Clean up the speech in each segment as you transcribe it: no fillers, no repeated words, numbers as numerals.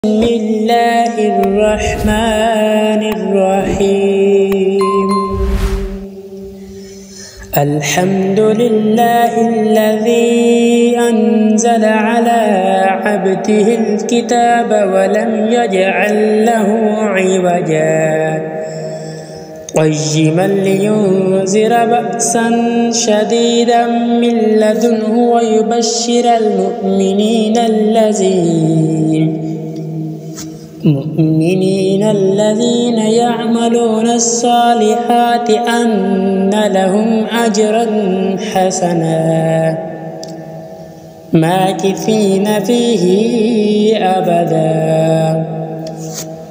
بسم الله الرحمن الرحيم. الحمد لله الذي أنزل على عبده الكتاب ولم يجعل له عوجا قيما لينذر بأسا شديدا من لدنه ويبشر المؤمنين الذين يعملون الصالحات أن لهم أجرا حسنا ماكثين فيه أبدا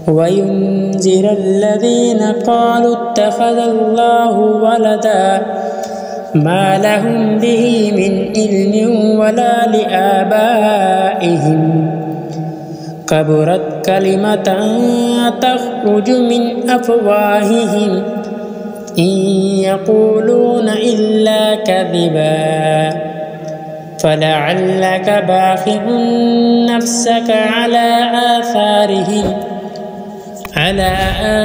وينذر الذين قالوا اتخذ الله ولدا ما لهم به من علم ولا لآبائهم كبرت كلمة تخرج من أفواههم إن يقولون إلا كذبا فلعلك باخع نفسك على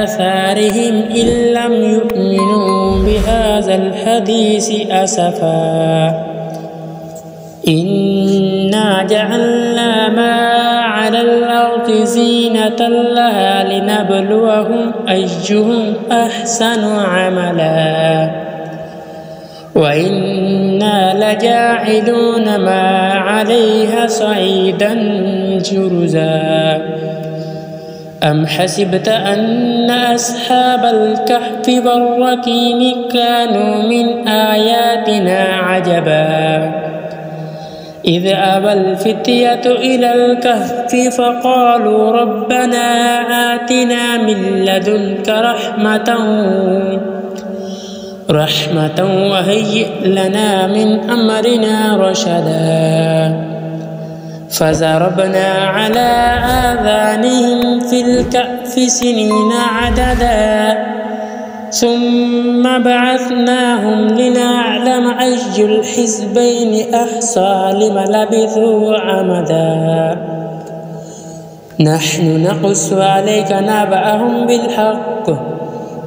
آثارهم إن لم يؤمنوا بهذا الحديث أسفا إنا جعلنا ما على الأرض زينة لها لنبلوهم أيهم أحسن عملا وإنا لجاعلون ما عليها صعيدا جرزا أم حسبت أن أصحاب الكهف والرقيم كانوا من آياتنا عجبا إذ أبى الفتية إلى الكهف فقالوا ربنا آتنا من لدنك رحمة وهيئ لنا من أمرنا رشدا فضربنا على آذانهم في الكهف سنين عددا ثم بعثناهم لنعلم أي الحزبين أحصى لما لبثوا عمدا نحن نقص عليك نبأهم بالحق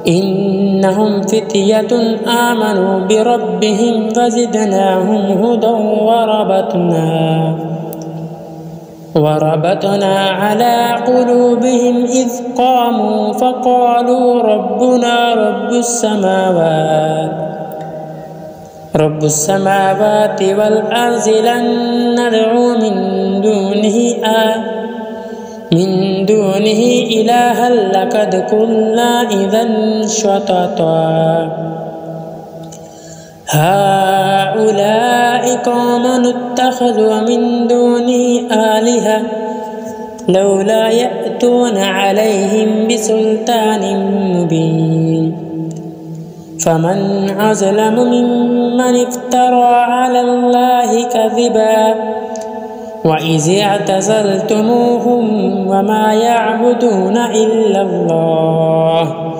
إنهم فتية آمنوا بربهم فزدناهم هدى وربطنا على قلوبهم إذ قاموا فقالوا ربنا رب السماوات والأرض لن ندعو من دونه إلها لقد كنا إذا شططا هؤلاء قوم اتخذوا من دونه آلهة لولا يأتون عليهم بسلطان مبين فمن أظلم ممن افترى على الله كذبا وإذ اعتزلتموهم وما يعبدون إلا الله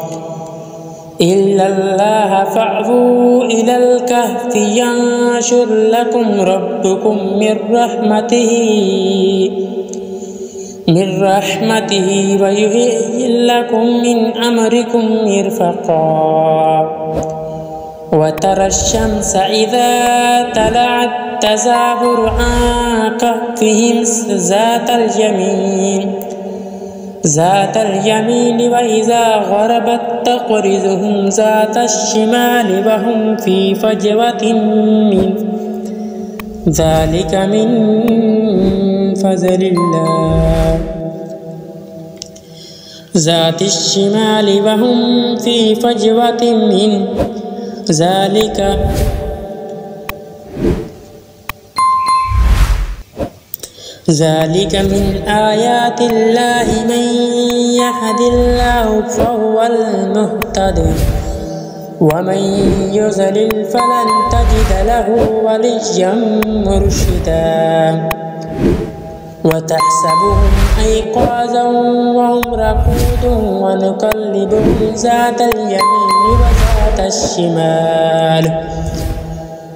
فأووا إلى الكهف ينشر لكم ربكم من رحمته ويهيئ لكم من أمركم مرفقا وترى الشمس إذا طلعت تزاور عن كهفهم ذات اليمين وإذا غربت تقرضهم ذات الشمال وهم في فجوة من ذلك من فضل الله ذات الشمال وهم في فجوة من ذلك من آيات الله من يهد الله فهو المهتد ومن يضلل فلن تجد له وليا مرشدا وتحسبهم أيقاظا وهم رقود ونقلبهم ذات اليمين وذات الشمال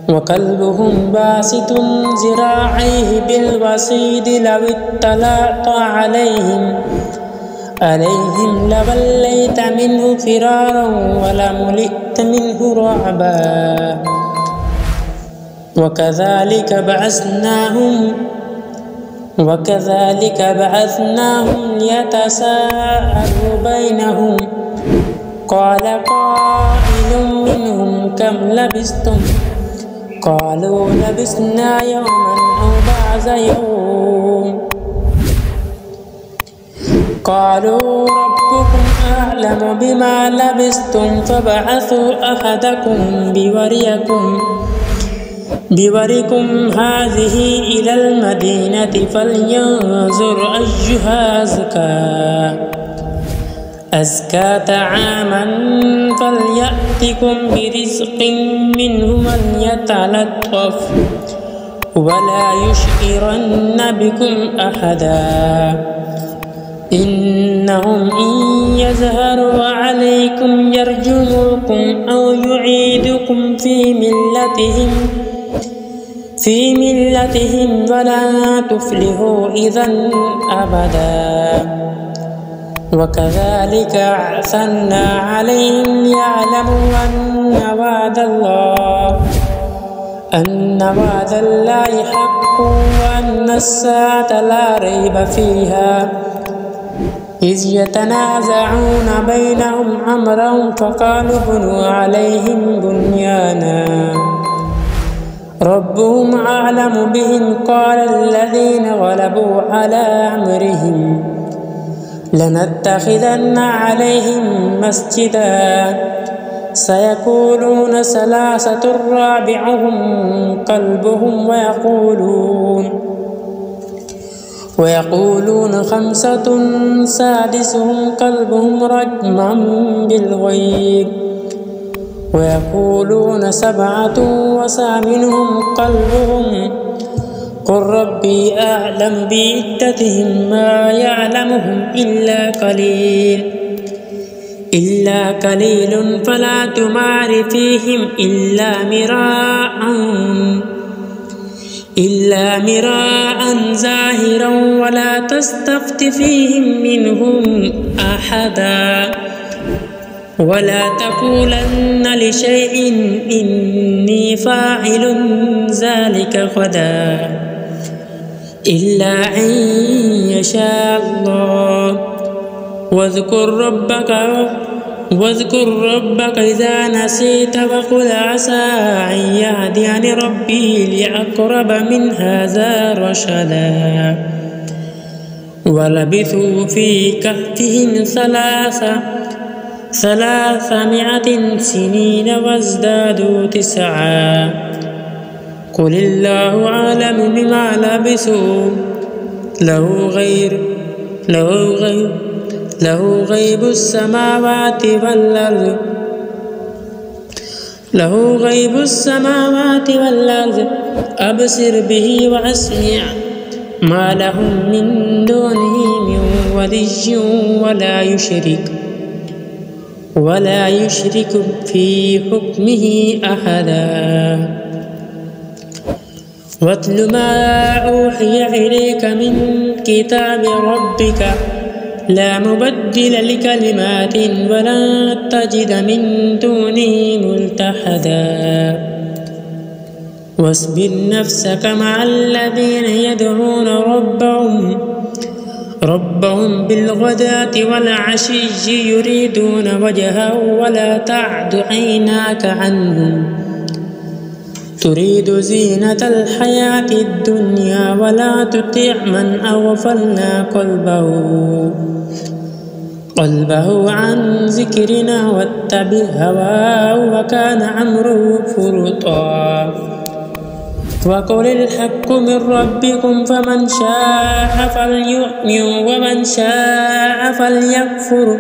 وكلبهم باسط ذراعيه بالوصيد لو اطلعت عليهم لوليت منه فرارا ولملئت منه رعبا وكذلك بعثناهم ليتساءلوا بينهم قال قائل منهم كم لبثتم قالوا لبثنا يوما أو بعض يوم قالوا ربكم أعلم بما لبثتم فابعثوا أحدكم بوركم هذه إلى المدينة فلينظر أيها أزكى طعاما فليأتكم برزق منه وليتلطف ولا يشعرن بكم أحدا إنهم إن يظهروا عليكم يرجموكم أو يعيدكم في ملتهم ولا تفلحوا إذا أبدا وكذلك أعثرنا عليهم ليعلموا أن وعد الله حق وأن الساعة لا ريب فيها إذ يتنازعون بينهم أمرهم فقالوا بنوا عليهم بنيانا ربهم أعلم بهم قال الذين غلبوا على أمرهم لنتخذن عليهم مسجدا سيقولون ثلاثة رابعهم كلبهم ويقولون خمسة سادسهم كلبهم رجما بالغيب ويقولون سبعة وثامنهم كلبهم قل ربي أعلم بعدتهم ما يعلمهم إلا قليل فلا تمار فيهم إلا مراء ظاهرا ولا تستفت فيهم منهم أحدا ولا تقولن لشيء إني فاعل ذلك غدا إلا أن يشاء الله واذكر ربك إذا نسيت وقل عسى أن يهديني ربي لأقرب من هذا رشدا ولبثوا في كهفهم 300 سنين وازدادوا 9 قل الله أعلم بما لبثوا له غيب السماوات والأرض أبصر به وأسمع ما لهم من دونه من ولي ولا يشرك في حكمه أحدا واتل ما أوحي إليك من كتاب ربك لا مبدل لكلمات ولا تجد من دونه ملتحدا واصبر نفسك مع الذين يدعون ربهم بالغداة والعشي يريدون وجهه ولا تعد عيناك عنهم تريد زينة الحياة الدنيا ولا تطع من أغفلنا قلبه عن ذكرنا واتبع هواه وكان أمره فرطا وقل الحق من ربكم فمن شاء فليؤمن ومن شاء فليكفر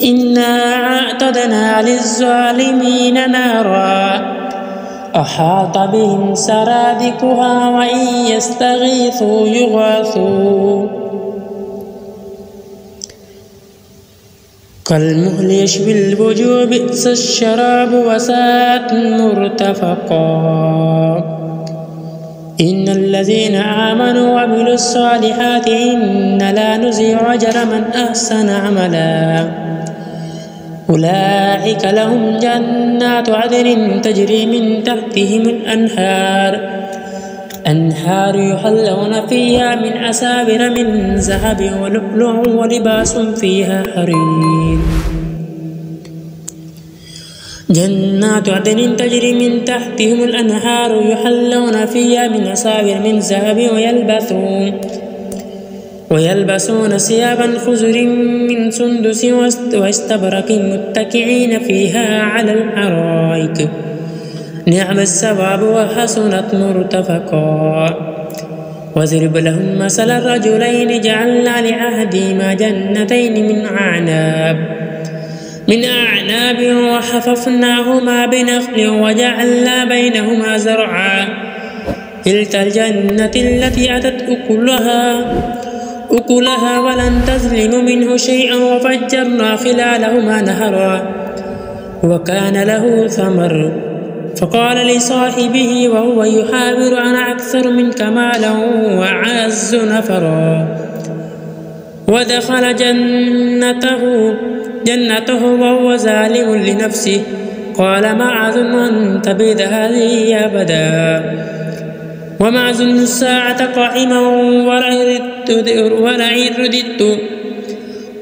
إنا أعتدنا للظالمين نارا أحاط بهم سرادقها وإن يستغيثوا يغاثوا كالمهل يشوي الوجوه بئس الشراب وساءت مرتفقا إن الذين آمنوا وعملوا الصالحات إنا لا نضيع أجر من أحسن عملا أولئك لهم جنات عدن تجري من تحتهم الأنهار يحلون فيها من أساور من ذهب ولؤلؤ ولباس فيها حرير جنات عدن تجري من تحتهم الأنهار يحلون فيها من أساور من ذهب ويلبسون ثيابا خضر من سندس واستبرق متكئين فيها على الأرائك نعم الثواب وحسنت مرتفقا واضرب لهم مثل الرجلين جعلنا لأحدهما جنتين من أعناب وحففناهما بنخل وجعلنا بينهما زرعا كلتا الجنة التي أتت أكلها ولن تظلم منه شيئا وفجرنا خلالهما نهرا وكان له ثمر فقال لصاحبه وهو يحاور أنا أكثر منك مالا وأعز نفرا ودخل جنته وهو ظالم لنفسه قال ما أظن أن تبيد هذه أبدا وما أظن الساعة قائما ولئن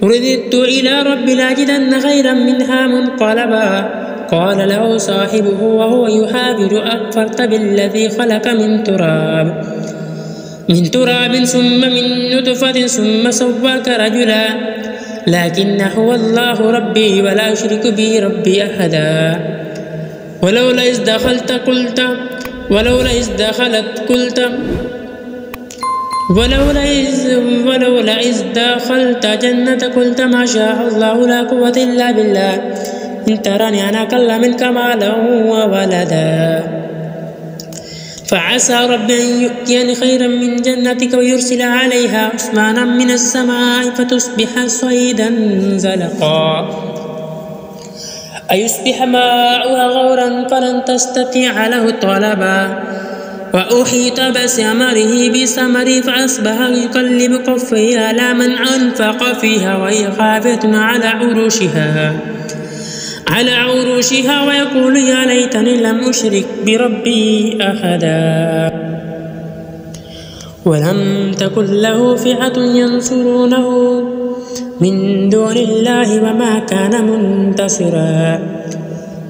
رددت إلى ربي لأجدن خيرا منها منقلبا قال له صاحبه وهو يحاور أكفرت بالذي خلق من تراب ثم من نطفة ثم سواك رجلا لكن هو الله ربي ولا أشرك به ربي أحدا ولولا إذ دخلت جنة قلت ما شاء الله لا قوة إلا بالله إن تراني أنا أقل منك مالا وولدا فعسى ربي أن يؤتيني خيرا من جنتك ويرسل عليها حسبانا من السماء فتصبح صيدا زلقا أيصبح ماؤها غورا فلن تستطيع له طلبا وأحيط بثمره فأصبح يقلب كفيه على من أنفق فيها وهي خافية على عروشها ويقول يا ليتني لم أشرك بربي أحدا ولم تكن له فئة ينصرونه من دون الله وما كان منتصرا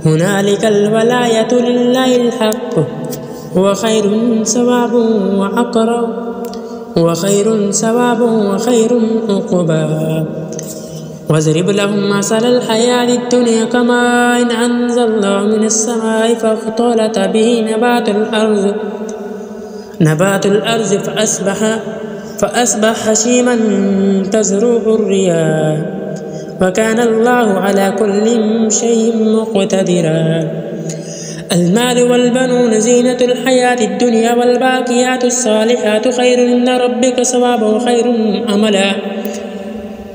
هنالك الولاية لله الحق هو خير ثواب وخير عقبا واضرب لهم مثل الحياة الدنيا كماء إن أنزلناه من السماء فاختلط به نبات الأرض فأصبح هشيما تزروه الرياح وكان الله على كل شيء مقتدرا المال والبنون زينة الحياة الدنيا والباقيات الصالحات خير عند ربك ثوابا وخير أملا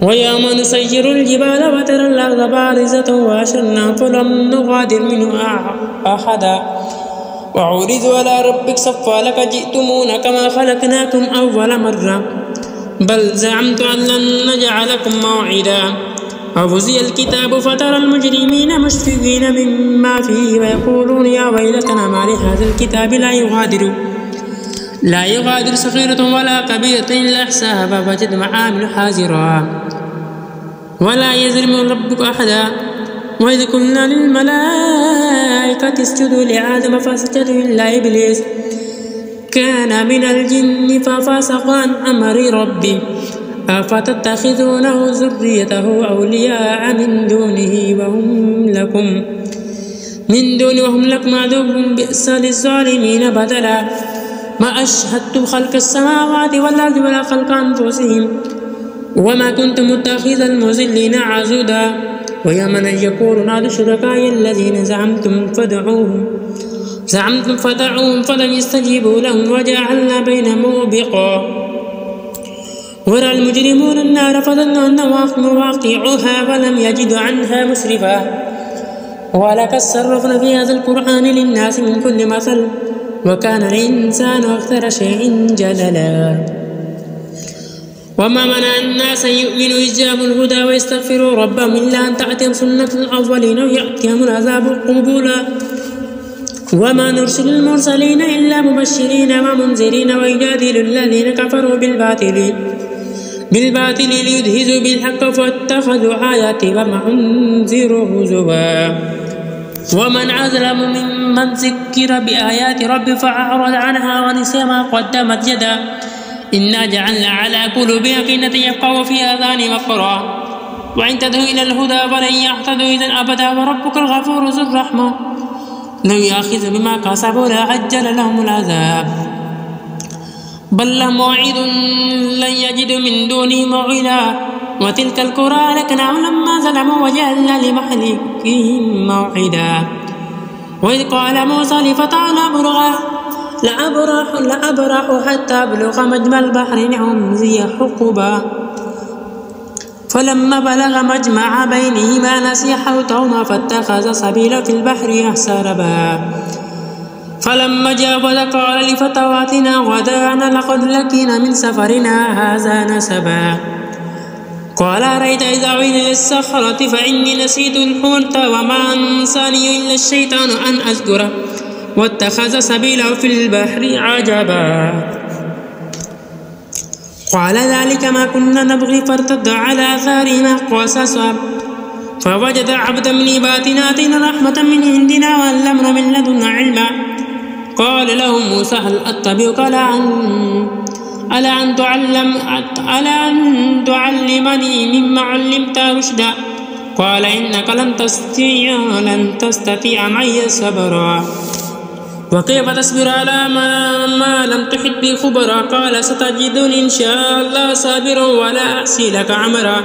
ويوم نسير الجبال وترى الأرض بارزة وحشرناهم فلم نغادر منه أحدا وعرضوا على ربك صفا لقد جئتمونا كما خلقناكم أول مرة بل زعمتم أن لن نجعلكم موعدا ووزي الكتاب فترى المجرمين مشفقين مما فيه ويقولون يا ويلتنا ما لهذا الكتاب لا يغادر صغيرة ولا كبيرة إلا أحصاها ووجدوا ما عملوا حاضرا ولا يظلم ربك أحدا وإذ قلنا للملائكة اسجدوا لآدم فسجدوا إلا إبليس كان من الجن ففسق عن أمر ربه أفتتخذونه ذريته أولياء من دونه وهم لكم عدو بئس للظالمين بدلا ما أشهدت خلق السماوات والأرض ولا خلق أنفسهم وما كنت متخذ المضلين عضدا ويوم يقول نادوا شركائي الذين زعمتم فدعوهم فلم يستجيبوا لهم وجعلنا بينهم موبقا ورأى المجرمون النار فظنوا أنهم مواقعها ولم يجدوا عنها مسرفا ولقد صرفنا في هذا القرآن للناس من كل مثل وكان الإنسان أكثر شيء جدلا وما منع الناس أن يؤمنوا إذ جاءهم الهدى ويستغفروا ربهم إلا أن تأتيهم سنة الأولين ويأتيهم العذاب قبولا وما نرسل المرسلين إلا مبشرين ومنذرين ويجادل الذين كفروا بالباطل ليدهزوا بالحق فاتخذوا آياتي وما أنذروا هزوا ومن أظلم ممن ذكر بآيات ربه فأعرض عنها ونسي ما قدمت يده إنا جعلنا على قلوبهم أكنة يفقهوا في آذانهم وقرا وإن تدعوا إلى الهدى فلن يهتدوا إذا أبدا وربك الغفور ذو الرحمة لو يأخذ بما كسبوا لعجل لهم العذاب بل لهم موعد لن يجدوا من دونه موعدا وتلك القرى أهلكناهم لما ظلموا وجعلنا لمهلكهم موعدا وإذ قال موسى لفتاه لأبرح حتى أبلغ مجمع البحرين أو أمضي حقبا فلما بلغ مجمع بينهما نسي حوتهما فاتخذ سبيلا في البحر سربا فلما جاوز قال لفتواتنا غدانا لقد لقينا من سفرنا هذا نسبا قال أرأيت إذا أوينا إلى الصخرة فإني نسيت الحوت وما أنساني إلا الشيطان أن أذكره واتخذ سبيله في البحر عجبا قال ذلك ما كنا نبغي فارتد على آثارهما قصصا فوجد عبدا من عبادنا آتينا رحمة من عندنا وعلمنا من لدنا علما قال له موسى هل أتبعك ألا أن تعلمني مما علمت رشدا قال إنك لن تستطيع معي صبرا وكيف تصبر على ما لم تحط به خبرا قال ستجدني إن شاء الله صابرا ولا أعصي لك أمرا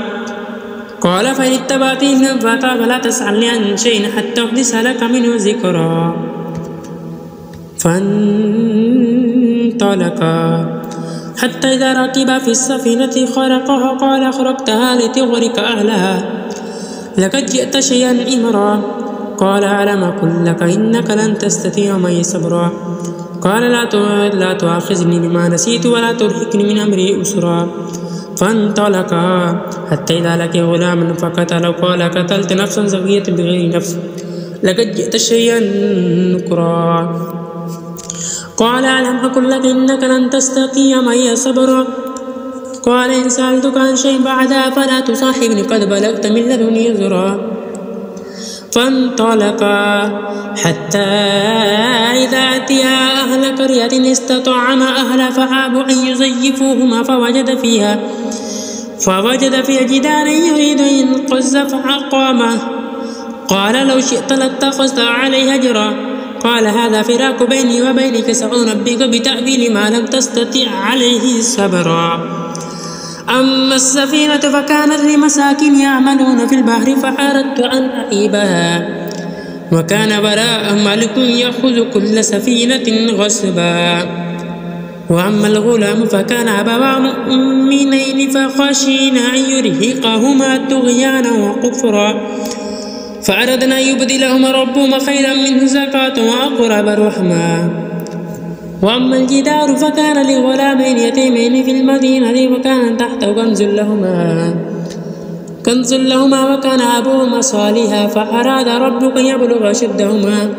قال فإن اتبعتني فلا تسألني عن شيء حتى أحدث لك منه ذكرا فانطلقا حتى إذا ركب في السفينة خرقها قال أخرقتها لتغرق أهلها لقد جئت شيئا إمرا قال ألم أقل لك إنك لن تستطيع معي صبرا قال لا تؤاخذني بما نسيت ولا ترهقني من أمري أسرا فانطلقا حتى إذا لقي غلاما فقتله قال قتلت نفسا زكية بغير نفس لقد جئت شيئا نكرا قال ألم أقل لك إنك لن تستطيع معي صبرا قال إن سألتك عن شيء بعدها فلا تصاحبني قد بلغت من لدني عذرا فانطلقا حتى إذا أتيا أهل قرية استطعما أهلها فأبوا أن يزيفوهما فوجد فيها جدارا يريد أن ينقض فأقامه قال لو شئت لاتخذت عليه أجرا قال هذا فراق بيني وبينك سأنبئك بتأويل ما لم تستطع عليه صبرا أما السفينة فكانت لمساكين يعملون في البحر فأردت أن أعيبها وكان وراء ملك يأخذ كل سفينة غصبا وأما الغلام فكان أبواه مؤمنين فخشينا أن يرهقهما طغيانا وكفرا فأردنا أن يبدلهما ربهما خيرا منه زكاة وأقرب رحما وأما الجدار فكان لغلامين يتيمين في المدينة وكان تحته كنز لهما وكان أبوهما صالحا فأراد ربك أن يبلغ أشدهما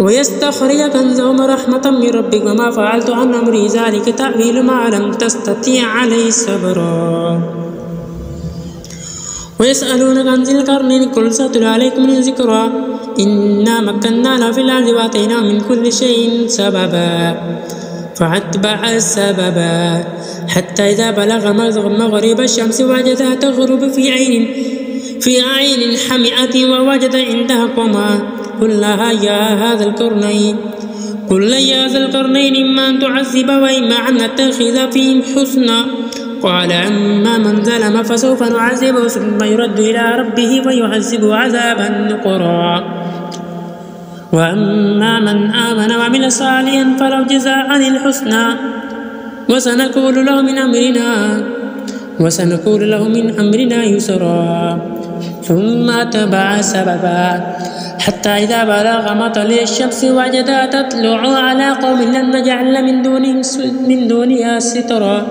ويستخرج كنزهما رحمة من ربك وما فعلت عن أمري ذلك تأويل ما لم تستطيع عليه صبرا ويسألونك عن ذي القرنين قل سأتلو عليكم من ذكرا إنا مكنا له في الأرض وآتيناه من كل شيء سببا فأتبع سببا حتى إذا بلغ مغرب الشمس وجدها تغرب في عين حمئة ووجد عندها قوما قلنا يا هذا القرنين إما أن تعذب وإما أن نتخذ فيهم حسنا قال أما من ظلم فسوف نعذبه ثم يرد إلى ربه ويعذبه عذابا نكرا وأما من آمن وعمل صالحا فله جزاء الحسنى وسنقول له من أمرنا يسرا ثم أتبع سببا حتى إذا بلغ مطلع الشمس وجدها تطلع على قوم لم نجعل من دونها سترا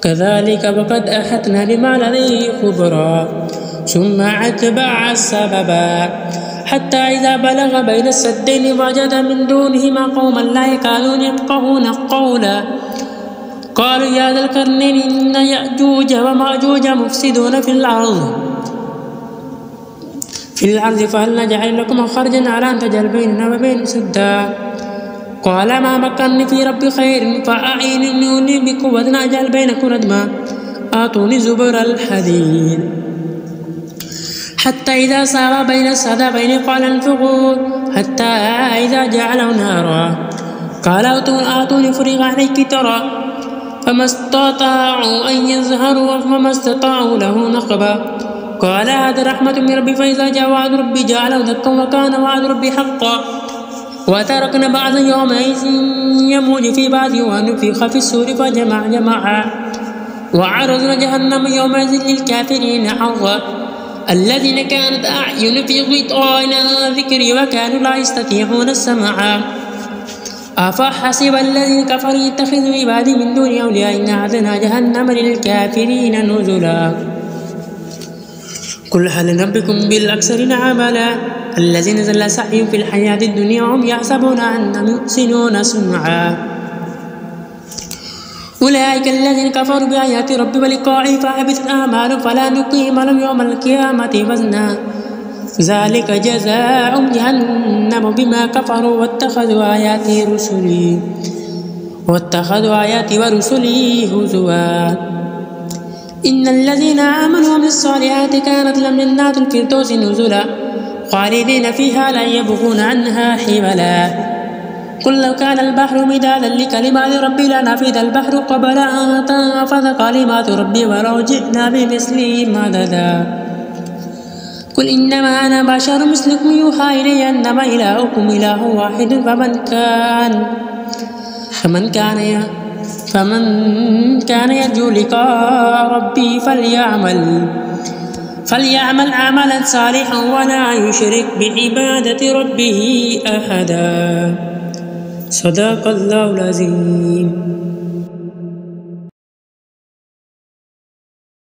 كذلك وقد أحطنا بما لديه خبرا ثم أتبع سببا حتى إذا بلغ بين السدين وجد من دونهما قوما لا يكادون يفقهون قولا قالوا يا ذا القرنين إن يأجوج ومأجوج مفسدون في الأرض فهل نجعل لكم خرجا على أن تجعل بيننا وبين سدا قال ما مكنني في ربي خير فأعينوني بقوة أجعل بينكم ردما آتوني زبر الحديد حتى إذا ساوى بين السدفين قال انفقوا حتى إذا جعله نارا قال آتوني فريق عليك ترى فما استطاعوا أن يظهروا وما استطاعوا له نقبا قال هذا رحمة من ربي فإذا جاء وعد ربي جعله دكا وكان وعد ربي حقا وتركنا بعض يومئذ يموج في بعض ونفخ في السور فجمع جمعا وعرضنا جهنم يومئذ للكافرين عرضا الذين كانت أعين في غطاء عن ذكري وكانوا لا يستطيعون السمع أفحسب الذين كفروا يتخذوا عبادي من دون أولياء إن أعتدنا جهنم للكافرين نزلا قل هل ننبئكم بالأخسرين عملا الذين ضل سعيهم في الحياة الدنيا وهم يحسبون أنهم يحسنون صنعا أولئك الذين كفروا بآيات ربي ولقائه فحبطت أعمالهم فلا نقيم لهم يوم القيامة وزنا ذلك جزاؤهم جهنم بما كفروا واتخذوا آياتي ورسلي هزوا إن الذين آمنوا وعملوا الصالحات كانت لهم جنات الفردوس نزلا خالدين فيها لا يبغون عنها حولا قل لو كان البحر مدادا لكلمات ربي لنفد البحر قبل أن تنفذ كلمات ربي ولو جئنا بمثله مددا قل إنما أنا بشر مثلكم يوحى إلي أنما إلهكم إله واحد فمن كان يرجو لقاء ربي فليعمل عملا صالحا ولا يشرك بعبادة ربه أحدا صدق الله العظيم.